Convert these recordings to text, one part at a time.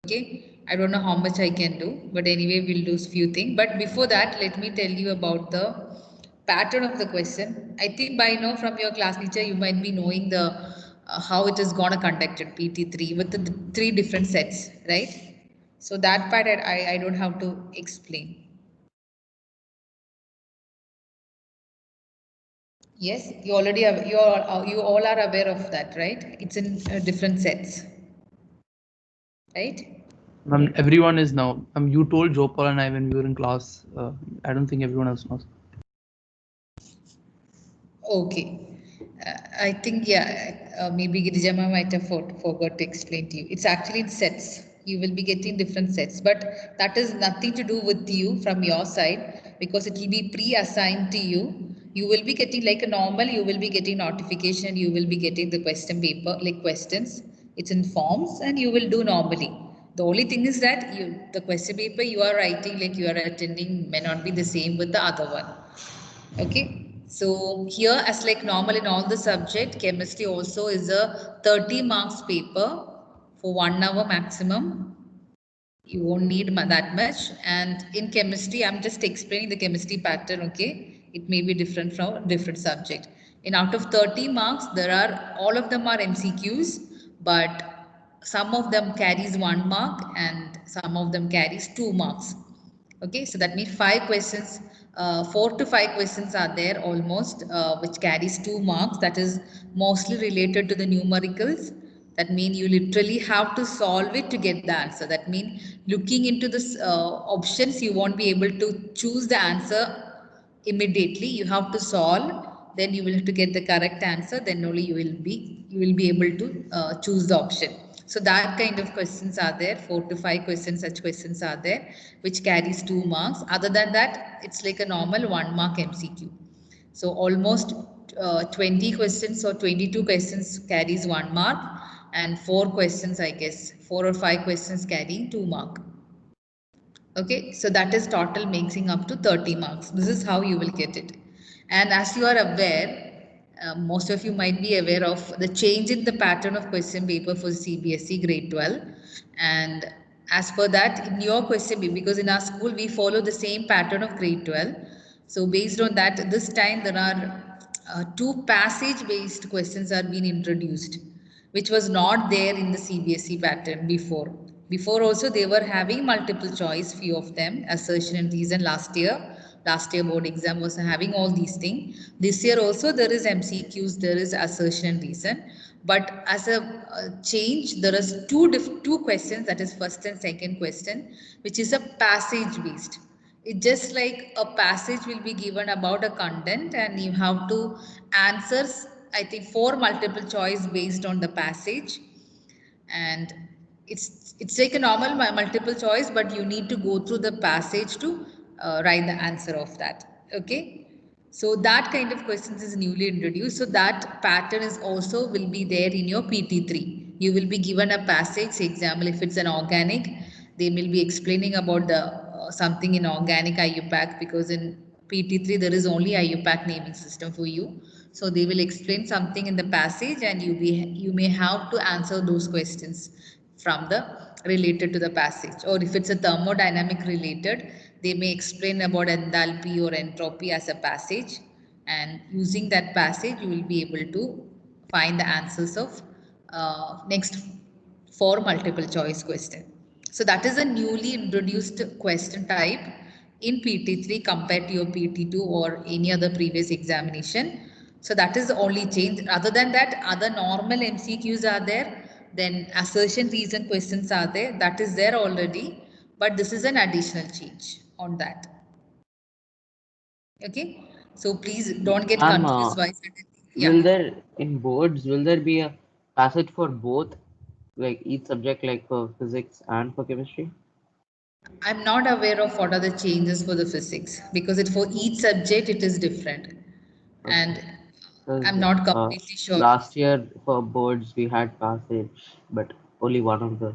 Okay, I don't know how much I can do, but anyway, we'll do few things. But before that, let me tell you about the pattern of the question. I think by now from your class teacher, you might be knowing the how it is gonna conducted PT3 with the three different sets, right? So that part I don't have to explain. Yes, you already have, you all are aware of that, right? It's in different sets, right? Everyone is now. You told Jopal and I when we were in class. I don't think everyone else knows. Okay. I think, yeah, maybe Girijama might have forgot to explain to you. It's actually in sets. You will be getting different sets, but that is nothing to do with you from your side because it will be pre-assigned to you. You will be getting like a normal, you will be getting notification, you will be getting the question paper, like questions. It's in forms and you will do normally. The only thing is that the question paper you are writing, like you are attending, may not be the same with the other one. Okay, so here as like normal in all the subject, chemistry also is a 30 marks paper for 1 hour maximum. You won't need that much. And in chemistry, I'm just explaining the chemistry pattern, okay? It may be different from different subject. In out of 30 marks, there are, all of them are MCQs, but some of them carries 1 mark and some of them carries 2 marks. Okay, so that means 5 questions, 4 to 5 questions are there almost, which carries 2 marks. That is mostly related to the numericals. That means you literally have to solve it to get the answer. That means looking into this options, you won't be able to choose the answer immediately. You have to solve. Then you will have to get the correct answer. Then only you will be able to choose the option. So that kind of questions are there. 4 to 5 questions, such questions are there, which carries 2 marks. Other than that, it's like a normal 1 mark MCQ. So almost 20 questions or 22 questions carries 1 mark, and 4 questions, I guess, 4 or 5 questions carrying 2 mark. Okay, so that is total mixing up to 30 marks. This is how you will get it. And as you are aware, most of you might be aware of the change in the pattern of question paper for CBSE grade 12. And as per that, in your question paper, because in our school we follow the same pattern of grade 12. So based on that, this time there are 2 passage-based questions are being introduced, which was not there in the CBSE pattern before. Before also they were having multiple choice, few of them, assertion and reason last year. Last year board exam was having all these things. This year also there is MCQs, there is assertion and reason. But as a change, there is two questions, that is first and second question, which is a passage based. It's just like a passage will be given about a content and you have to answer, I think, 4 multiple choice based on the passage. And it's like a normal multiple choice, but you need to go through the passage to write the answer of that. Okay. So that kind of questions is newly introduced. So that pattern is also will be there in your PT3. You will be given a passage. Say example, if it's an organic, they will be explaining about the something in organic IUPAC, because in PT3 there is only IUPAC naming system for you. So they will explain something in the passage, and you may have to answer those questions from the related to the passage. Or if it's a thermodynamic related, they may explain about enthalpy or entropy as a passage, and using that passage you will be able to find the answers of next 4 multiple choice question. So that is a newly introduced question type in PT3 compared to your PT2 or any other previous examination. So that is the only change. Other than that, other normal MCQs are there. Then assertion reason questions are there. That is there already. But this is an additional change on that. Okay. So please don't get Ma'am, confused by will yeah. there in boards will there be a passage for both, like each subject, like for physics and for chemistry? I'm not aware of what are the changes for the physics, because it for each subject it is different, Okay. and I'm Because not completely sure. last year for boards we had passage, but only one of the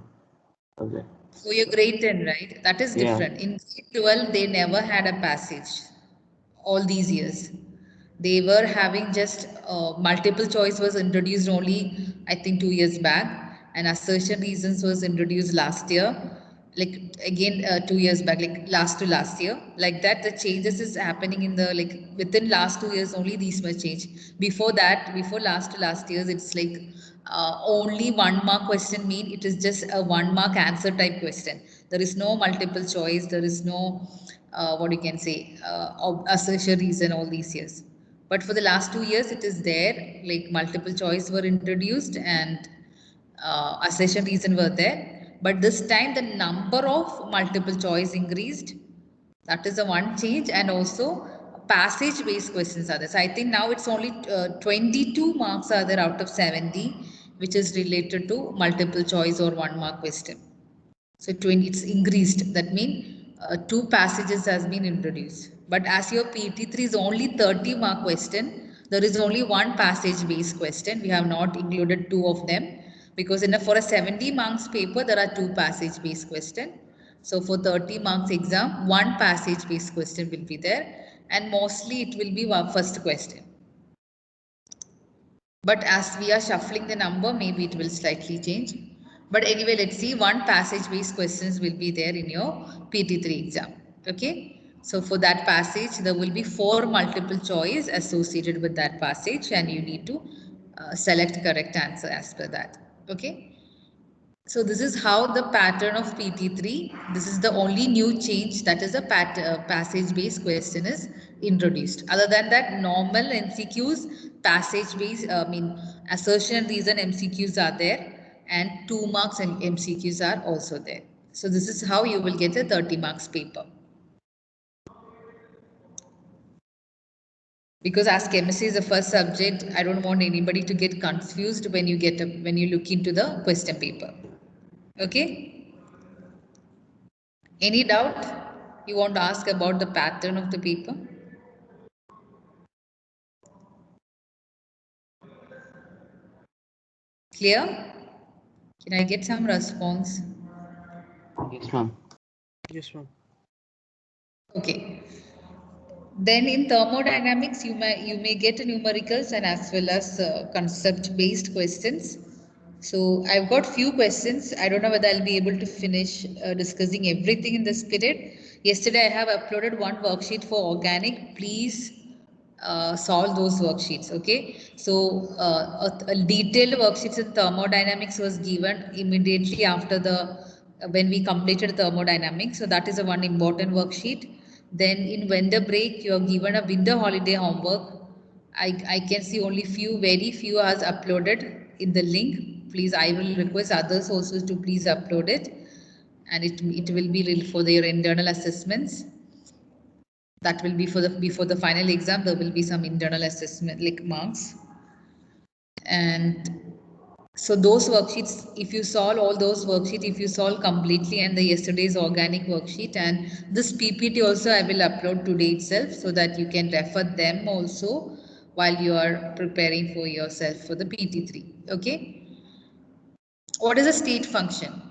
subject. For your grade 10, right? That is Yeah. different. In grade 12, they never had a passage all these years. They were having just multiple choice was introduced only, I think, 2 years back. and assertion reasons was introduced last year, like again 2 years back, like last to last year. Like that, the changes is happening in the like within last 2 years only these much change. Before that, before last to last years, it's like only 1 mark question mean it is just a 1 mark answer type question. There is no multiple choice. There is no what you can say assertion reason all these years. But for the last 2 years, it is there, like multiple choice were introduced and assertion reason were there. But this time the number of multiple choice increased. That is the one change, and also passage based questions are there. So I think now it's only 22 marks are there out of 70, which is related to multiple choice or 1 mark question. So 20, it's increased. That means 2 passages has been introduced. But as your PT3 is only 30-mark question, there is only 1 passage based question. We have not included 2 of them because for a 70 marks paper, there are 2 passage based question. So for 30 marks exam, 1 passage based question will be there, and mostly it will be one first question. But as we are shuffling the number, maybe it will slightly change. But anyway, let's see, 1 passage based questions will be there in your PT3 exam. Okay. So for that passage, there will be 4 multiple choice associated with that passage, and you need to select correct answer as per that. Okay. So this is how the pattern of PT3, this is the only new change, that is a passage based question is introduced. Other than that, normal MCQs, passage based, assertion and reason MCQs are there, and 2 marks and MCQs are also there. So this is how you will get a 30 marks paper. Because as chemistry is the first subject, I don't want anybody to get confused when you look into the question paper. Okay. Any doubt you want to ask about the pattern of the paper? Clear? Can I get some response? Yes, ma'am. Yes, ma'am. Okay. Then in thermodynamics, you may get numericals and as well as concept-based questions. So I've got few questions. I don't know whether I'll be able to finish discussing everything in this period. Yesterday I have uploaded one worksheet for organic. Please solve those worksheets. Okay. So a detailed worksheets in thermodynamics was given immediately after when we completed thermodynamics. So that is a one important worksheet. Then in winter break, you are given a winter holiday homework. I can see only very few has uploaded in the link. Please, I will request others also to please upload it. And it will be for their internal assessments. That will be before the final exam. There will be some internal assessment like marks. And so those worksheets, if you solve all those worksheets, if you solve completely, and the yesterday's organic worksheet and this PPT also I will upload today itself so that you can refer them also while you are preparing for yourself for the PT3. Okay. What is a state function?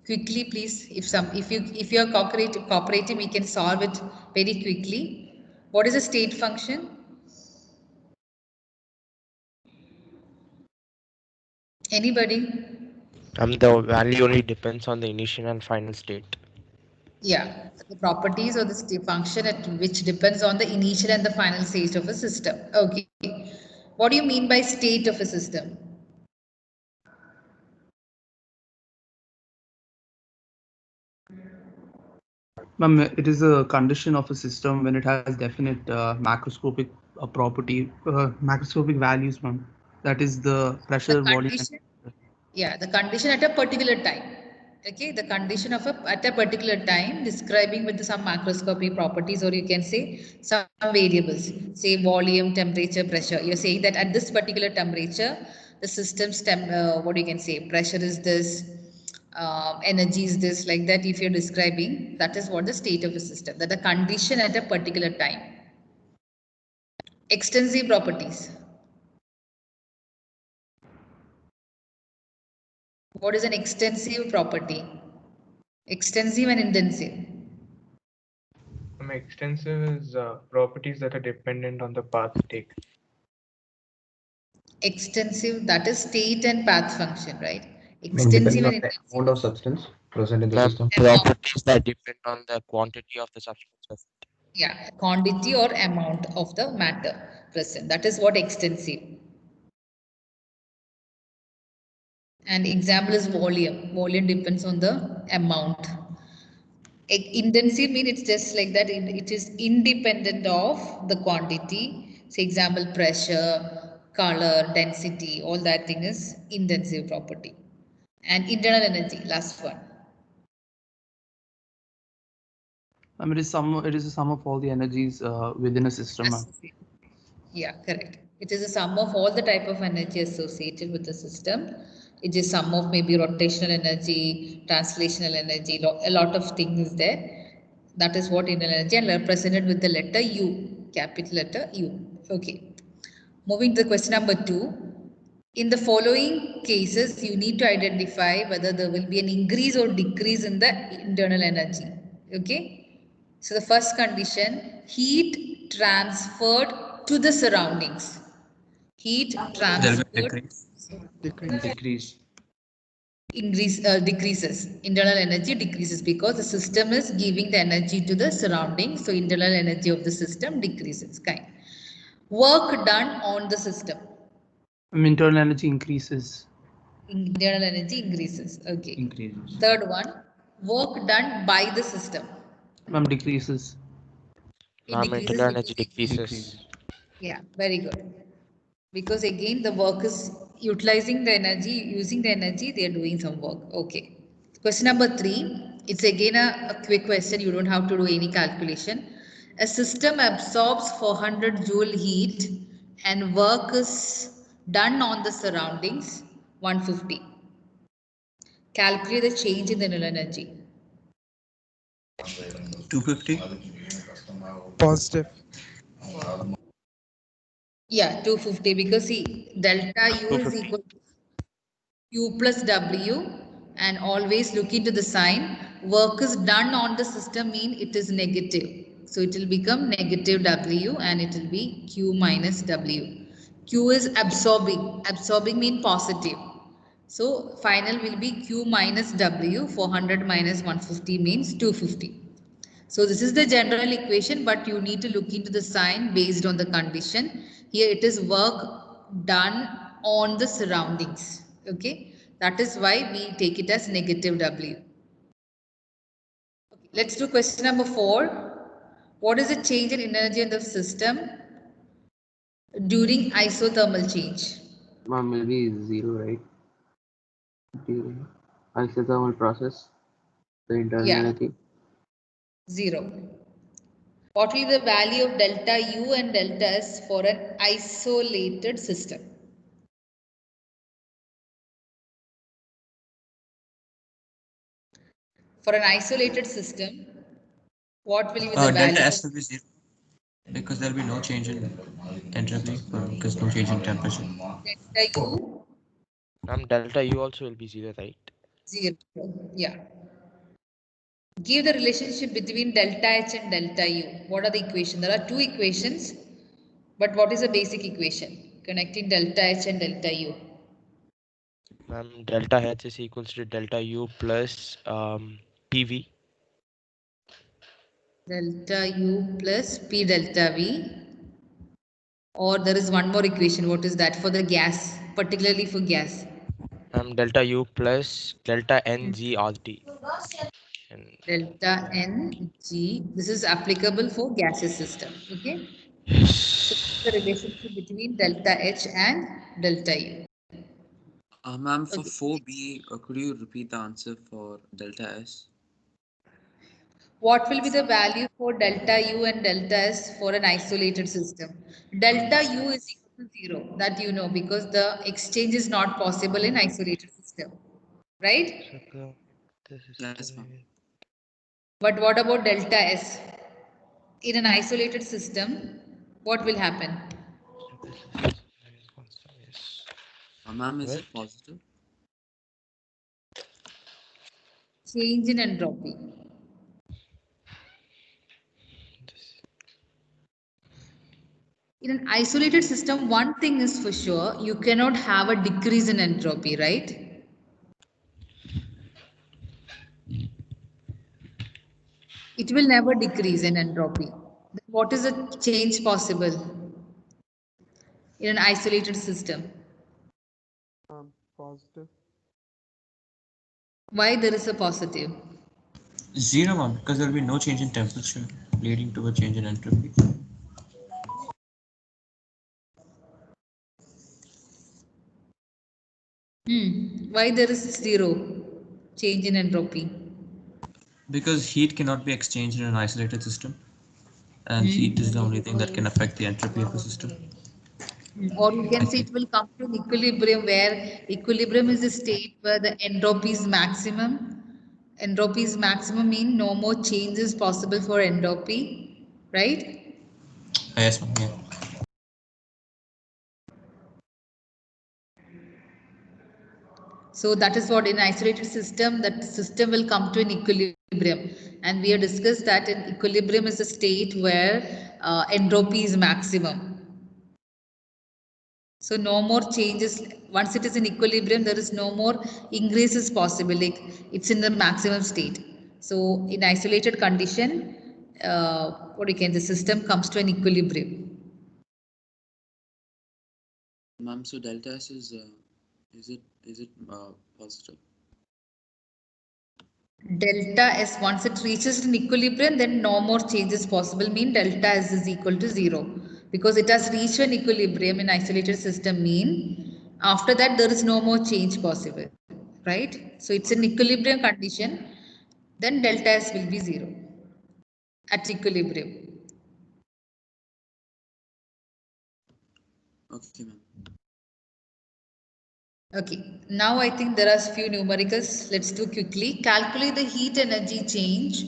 Quickly, please. If you are cooperating, we can solve it very quickly. What is a state function? Anybody? The value only depends on the initial and final state. Yeah, the properties of the function which depends on the initial and the final state of a system. Okay. What do you mean by state of a system? Ma'am, it is a condition of a system when it has definite macroscopic macroscopic values, ma'am. That is the pressure, volume. Yeah, the condition at a particular time. Okay, the condition of at a particular time describing with some macroscopic properties, or you can say some variables, say volume, temperature, pressure. You're saying that at this particular temperature, the system's what you can say, pressure is this, energy is this, like that. If you're describing, that is what the state of a system, that the condition at a particular time. Extensive properties. What is an extensive property? Extensive and intensive. Extensive is properties that are dependent on the path taken. Extensive, that is state and path function, right? Extensive and Depending on the amount of substance present in the Ma'am, system. properties that depend on the quantity of the substance. yeah, quantity or amount of the matter present. That is what extensive. And example is volume. Volume depends on the amount. Intensive means it's just like that. It is independent of the quantity. Say example, pressure, color, density, all that thing is intensive property. And internal energy, last one. It is a sum of all the energies within a system. Yeah, correct. It is a sum of all the type of energy associated with the system. It is sum of maybe rotational energy, translational energy, a lot of things there. That is what internal energy, and represented with the letter U, capital letter U. Okay. Moving to question number 2. In the following cases, you need to identify whether there will be an increase or decrease in the internal energy. Okay. So the first condition, heat transferred to the surroundings. Heat transferred. Decreases. Internal energy decreases because the system is giving the energy to the surroundings. So internal energy of the system decreases. Kind. Work done on the system. Internal energy increases. Internal energy increases. Okay. Increases. Third one, work done by the system. Decreases. It decreases. Internal energy decreases. Yeah, very good. Because again, the work is utilizing the energy, using the energy, they are doing some work. Okay. Question number 3. It's again a quick question. You don't have to do any calculation. A system absorbs 400 joule heat and work is done on the surroundings 150. Calculate the change in the internal energy. 250. Positive. Yeah, 250 because see, delta U is equal to Q plus W, and always look into the sign. Work is done on the system mean it is negative. So it will become negative W and it will be Q minus W. Q is absorbing. Absorbing mean positive. So final will be Q minus W. 400 minus 150 means 250. So this is the general equation, but you need to look into the sign based on the condition. Here it is work done on the surroundings. Okay, that is why we take it as negative W. Okay, let's do question number 4. What is the change in energy in the system during isothermal change? Will be 0, right? During isothermal process, the internal energy. 0. What will be the value of delta U and delta S for an isolated system? For an isolated system, what will be the value? Delta S will be 0 because there will be no change in entropy because no change in temperature. Delta U? Delta U also will be 0, right? 0. Yeah. Give the relationship between delta H and delta U. What are the equations? There are 2 equations, but what is the basic equation connecting delta H and delta U? Delta H is equals to delta U plus PV. Delta U plus P delta V. Or there is one more equation. What is that for the gas, particularly for gas? Delta U plus delta NG RT. Delta NG. This is applicable for gaseous system. Okay. So the relationship between delta H and delta U. Ma'am, for 4B, could you repeat the answer for delta S? What will be the value for delta U and delta S for an isolated system? Delta U is equal to 0. That you know because the exchange is not possible in isolated system. Right? Yes, ma'am. But what about delta S? In an isolated system, what will happen? Ma'am, is it positive? Change in entropy. In an isolated system, one thing is for sure, you cannot have a decrease in entropy, right? It will never decrease in entropy. Then what is the change possible in an isolated system? Positive. Why there is a positive? Zero, ma'am, because there will be no change in temperature leading to a change in entropy. Why there is zero change in entropy? Because heat cannot be exchanged in an isolated system, and heat is the only thing that can affect the entropy of the system. Or you can I say think. it will come to an equilibrium, where equilibrium is a state where the entropy is maximum. Entropy is maximum mean no more change is possible for entropy, right? Yes, ma'am. Yeah. So that is what in isolated system, that system will come to an equilibrium. And we have discussed that in equilibrium is a state where entropy is maximum. So no more changes. Once it is in equilibrium, there is no more increase is possible. Like it's in the maximum state. So in isolated condition, what you can, the system comes to an equilibrium. Ma'am, so delta S is it positive? Delta S, once it reaches an equilibrium, then no more changes possible, mean delta S is equal to 0. Because it has reached an equilibrium in isolated system, mean after that there is no more change possible, right? So it's an equilibrium condition, then delta S will be 0 at equilibrium. Okay, ma'am. Okay, now I think there are few numericals. Let's do quickly. Calculate the heat energy change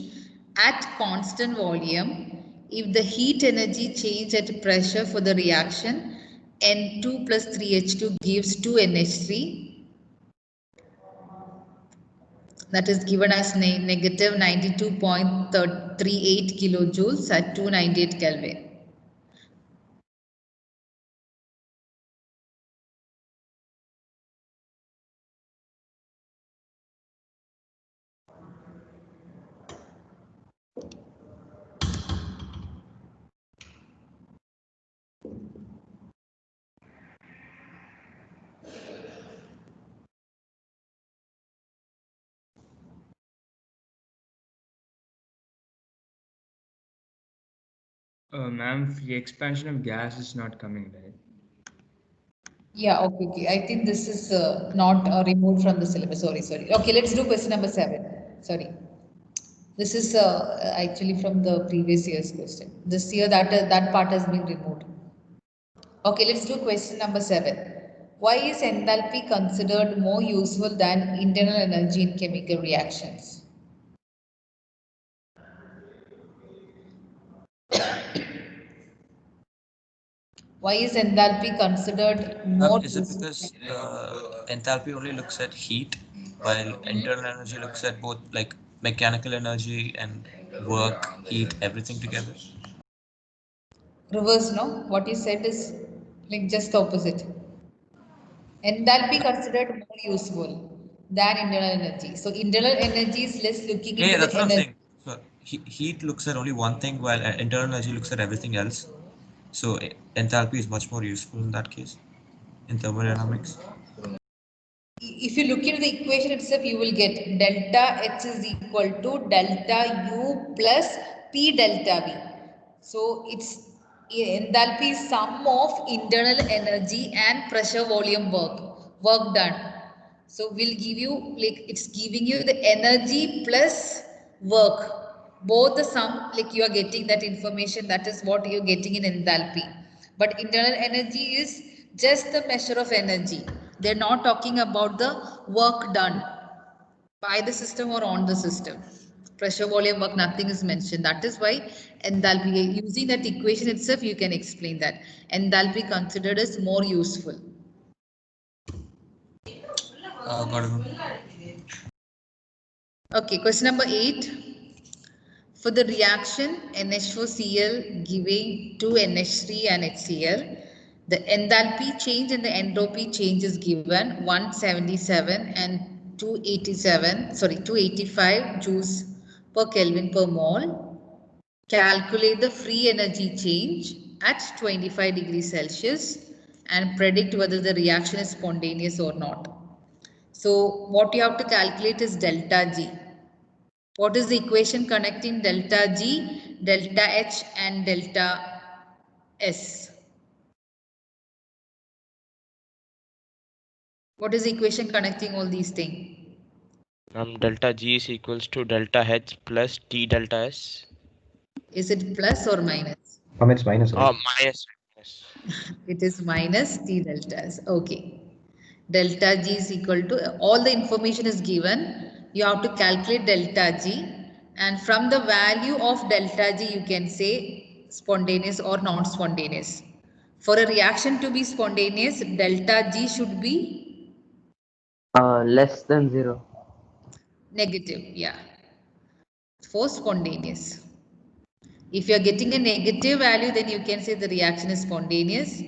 at constant volume if the heat energy change at pressure for the reaction N2 plus 3H2 gives 2 NH3. That is given as negative 92.38 kilojoules at 298 Kelvin. Ma'am, free expansion of gas is not coming, right? Yeah, okay, okay. I think this is not removed from the syllabus. Sorry. Okay, let's do question number 7. Sorry. This is actually from the previous year's question. This year that part has been removed. Okay, let's do question number 7. Why is enthalpy considered more useful than internal energy in chemical reactions? Why is enthalpy considered more Is it useful? because enthalpy only looks at heat, while internal energy looks at both like mechanical energy and work, heat, everything together? Reverse, no? What you said is like just the opposite. Enthalpy considered more useful than internal energy. So internal energy is less looking Yeah, into that's the what I'm energy. saying. So heat looks at only one thing, while internal energy looks at everything else. So enthalpy is much more useful in that case in thermodynamics. If you look into the equation itself, you will get delta H is equal to delta U plus P delta V. So it's enthalpy is sum of internal energy and pressure volume work done. So we'll give you, like it's giving you the energy plus work. Both the sum, like you are getting that information, that is what you're getting in enthalpy. But internal energy is just the measure of energy. They're not talking about the work done by the system or on the system. Pressure, volume, work, nothing is mentioned. That is why enthalpy, using that equation itself, you can explain that. Enthalpy considered as more useful. Got it. Okay, question number 8. For the reaction NH4Cl giving 2 NH3 and HCl, the enthalpy change and the entropy change is given 177 and 285 joules per Kelvin per mole. Calculate the free energy change at 25 degrees Celsius and predict whether the reaction is spontaneous or not. So what you have to calculate is delta G. What is the equation connecting delta G, delta H and delta S? What is the equation connecting all these things? Delta G is equals to delta H plus T delta S. Is it plus or minus? It's minus, right? Minus. It is minus T delta S. Okay. Delta G is equal to, all the information is given. You have to calculate delta G. And from the value of delta G, you can say spontaneous or non-spontaneous. For a reaction to be spontaneous, delta G should be Less than 0. negative. Yeah. For spontaneous. If you are getting a negative value, then you can say the reaction is spontaneous.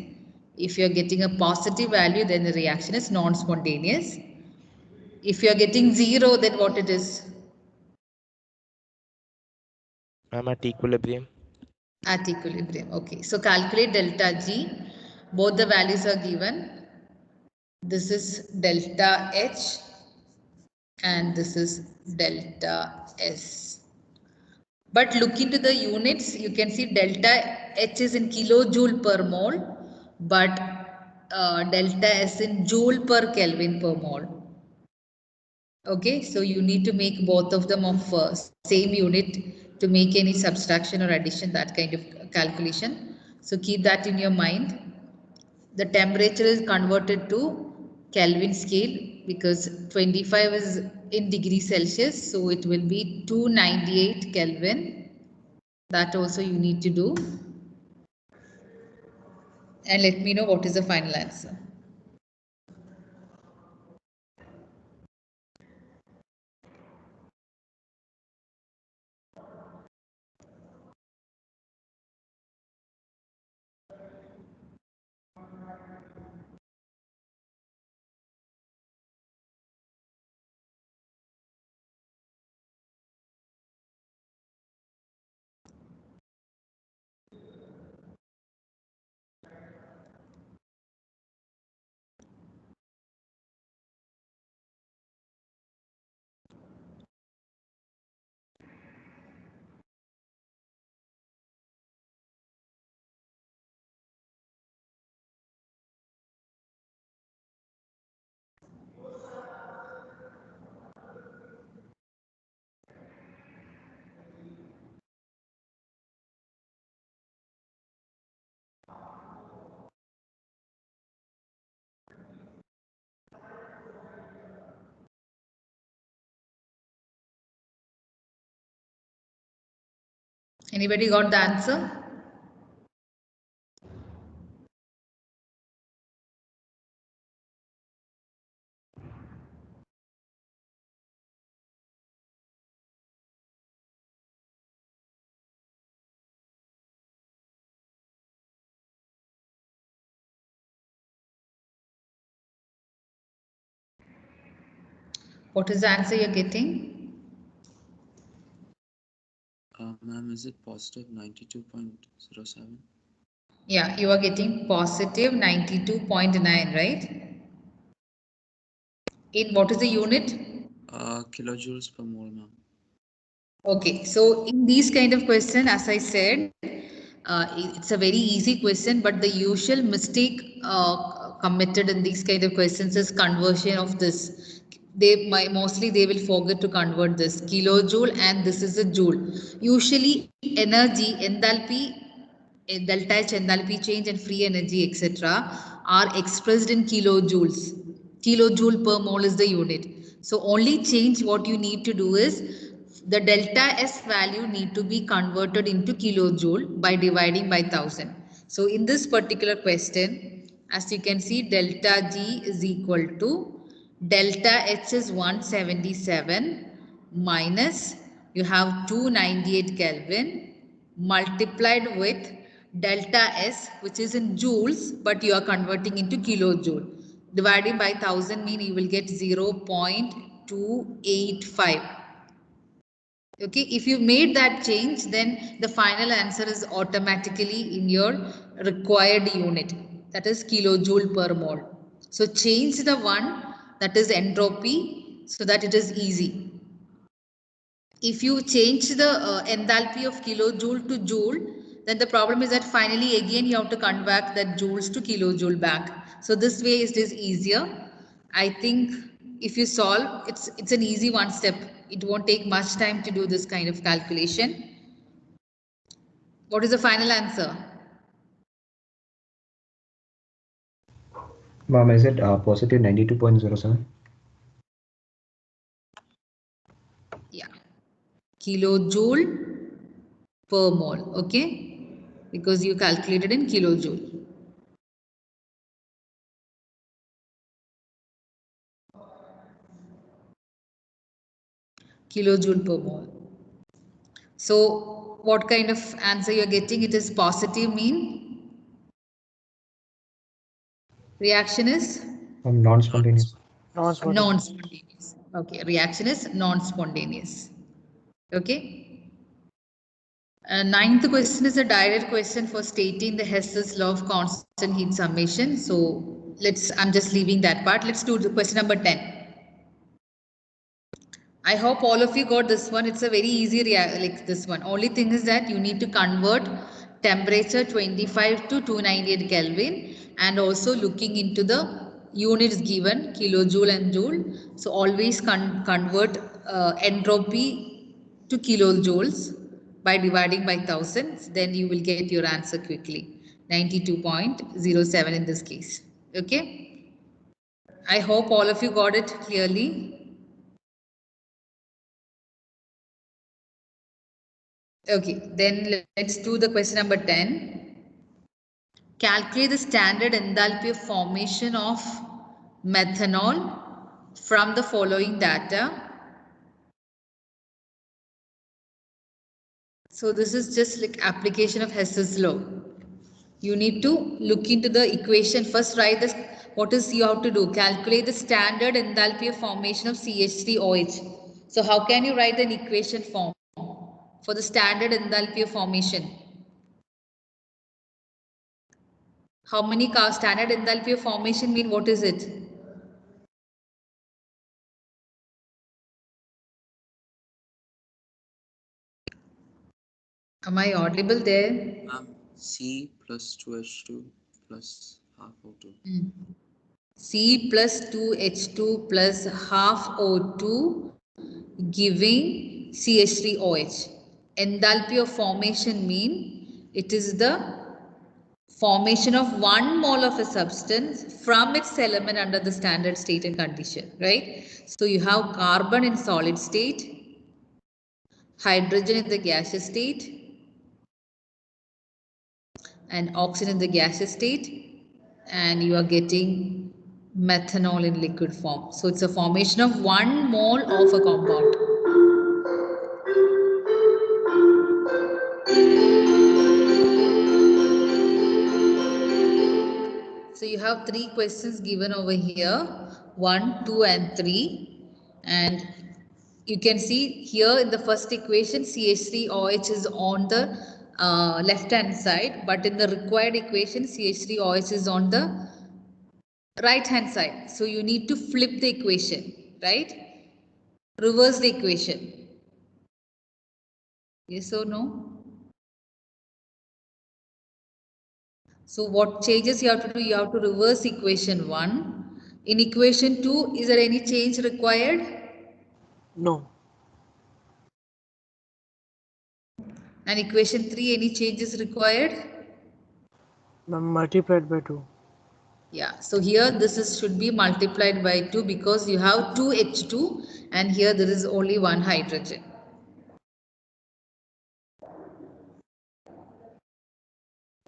If you are getting a positive value, then the reaction is non-spontaneous. If you are getting 0, then what it is? At equilibrium. At equilibrium. Okay. So calculate delta G. Both the values are given. This is delta H and this is delta S. But look into the units, you can see delta H is in kilojoule per mole, but delta S in joule per Kelvin per mole. Okay, so you need to make both of them of same unit to make any subtraction or addition, that kind of calculation. So keep that in your mind. The temperature is converted to Kelvin scale because 25 is in degrees Celsius, so it will be 298 Kelvin. That also you need to do. And let me know what is the final answer. Anybody got the answer? What is the answer you're getting? Ma'am, is it positive 92.07? Yeah, you are getting positive 92.9, right? In what is the unit? Kilojoules per mole, ma'am. Okay, so in these kind of question, as I said, it's a very easy question, but the usual mistake committed in these kind of questions is conversion of this. Mostly they will forget to convert this kilojoule and this is a joule. Usually energy, enthalpy, delta H enthalpy change and free energy, etc., are expressed in kilojoules. Kilojoule per mole is the unit. So only change what you need to do is the delta S value need to be converted into kilojoule by dividing by 1000. So in this particular question, as you can see, delta G is equal to delta H is 177 minus you have 298 Kelvin multiplied with delta S, which is in joules, but you are converting into kilojoule. Dividing by 1000 mean you will get 0.285. Okay, if you made that change, then the final answer is automatically in your required unit, that is kilojoule per mole. So change the one, that is entropy, so that it is easy. If you change the enthalpy of kilojoule to joule, then the problem is that finally again you have to convert that joules to kilojoule back. So this way it is easier. I think if you solve, it's an easy one step. It won't take much time to do this kind of calculation. What is the final answer? Ma'am, is it positive 92.07? Yeah, kilojoule per mole. Okay, because you calculated in kilojoule. Kilojoule per mole. So what kind of answer you're getting? It is positive mean. Reaction is Non-spontaneous. non-spontaneous. Okay, reaction is non-spontaneous. Okay. Ninth question is a direct question for stating the Hess's law of constant heat summation. So I'm just leaving that part. Let's do the question number 10. I hope all of you got this one. It's a very easy like this one. Only thing is that you need to convert temperature 25 to 298 Kelvin and also looking into the units given kilojoule and joule. So always convert entropy to kilojoules by dividing by 1000. Then you will get your answer quickly. 92.07 in this case. Okay. I hope all of you got it clearly. Okay, then let's do the question number 10. Calculate the standard enthalpy of formation of methanol from the following data. So this is just like application of Hess's law. You need to look into the equation. First write this. What is you have to do? Calculate the standard enthalpy of formation of CH3OH. So how can you write an equation form for the standard enthalpy of formation? How many standard enthalpy of formation mean? What is it? Am I audible there? C plus 2H2 plus half O2. C plus 2H2 plus half O2 giving CH3OH. Enthalpy of formation mean it is the formation of 1 mole of a substance from its element under the standard state and condition, right? So you have carbon in solid state, hydrogen in the gaseous state, and oxygen in the gaseous state, and you are getting methanol in liquid form. So it's a formation of 1 mole of a compound. So you have 3 questions given over here, 1, 2 and 3, and you can see here in the first equation CH3OH is on the left hand side, but in the required equation CH3OH is on the right hand side. So you need to flip the equation, right? Reverse the equation. Yes or no? So what changes you have to do? You have to reverse equation 1. In equation 2, is there any change required? No. And equation 3, any changes required? Multiplied by 2. Yeah, so here this should be multiplied by 2 because you have 2 H2 and here there is only 1 hydrogen.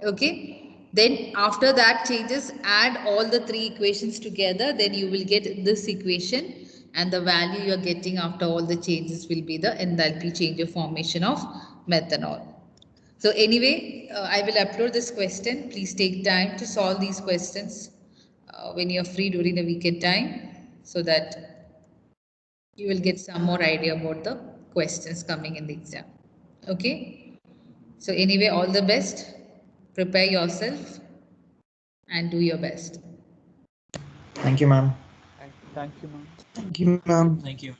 Okay, then after that changes, add all the 3 equations together, then you will get this equation, and the value you are getting after all the changes will be the enthalpy change of formation of methanol. So anyway, I will upload this question. Please take time to solve these questions when you are free during the weekend time, so that you will get some more idea about the questions coming in the exam. Okay. So anyway, all the best. Prepare yourself and do your best. Thank you, ma'am. Thank you, ma'am. Thank you, ma'am. Thank you.